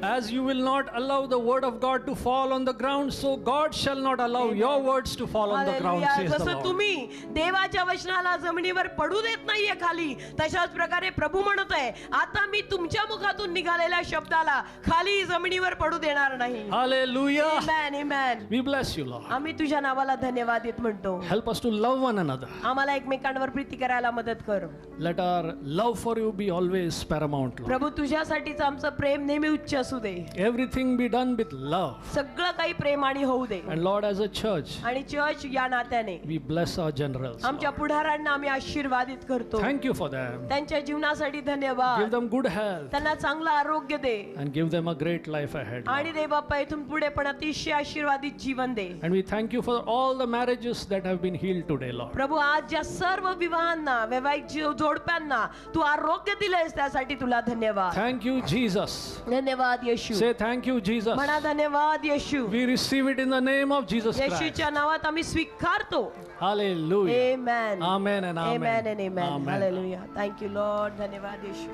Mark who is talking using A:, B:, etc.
A: As you will not allow the word of God to fall on the ground, so God shall not allow your words to fall on the ground,
B: hallelujah.
A: says the
B: जसं
A: Lord.
B: तुम्ही देवाच्या वचनाला जमिनीवर पडू देत नाहीये खाली, तशाच प्रकारे प्रभू म्हणत आहे, आता मी तुमच्या मुखातून निघालेल्या शब्दाला खाली जमिनीवर पडू देणार नाही.
A: Hallelujah.
B: Amen, amen.
A: We bless you, Lord.
B: आम्ही तुझ्या नावाला धन्यवाद देत म्हणतो.
A: Help us to love one another.
B: आम्हाला एकमेकांवर प्रीती करायला मदत कर.
A: Let our love for you be always paramount, Lord.
B: प्रभू तुझ्यासाठीच आमचं प्रेम नेहमी उच्च असू दे.
A: Everything be done with love.
B: सगळं काही प्रेमाने होऊ दे.
A: And Lord, as a church,
B: आणि चर्च या नात्याने
A: we bless our generals.
B: आमच्या पुढाऱ्यांना आम्ही आशीर्वादित करतो.
A: Thank you for them.
B: त्यांच्या जीवनासाठी
A: Give
B: धन्यवाद.
A: them good health
B: त्यांना चांगलं आरोग्य दे.
A: and give them a great life ahead, Lord.
B: आणि देवबाप्पा इथून पुढे पण अतिशय आशीर्वादित जीवन दे.
A: And we thank you for all the marriages that have been healed today, Lord.
B: प्रभू आज ज्या सर्व विवाहांना वैवाहिक जोडप्यांना तू आरोग्य दिलेस त्यासाठी तुला धन्यवाद.
A: Thank you, Jesus.
B: धन्यवाद येशू.
A: Say thank you, Jesus.
B: म्हणा धन्यवाद येशू.
A: We receive it in the name of Jesus Christ.
B: येशूच्या नावात आम्ही स्वीकारतो.
A: Hallelujah.
B: Amen.
A: Amen and amen.
B: Amen and amen.
A: Amen.
B: Hallelujah. Thank you Lord. धन्यवाद येशू.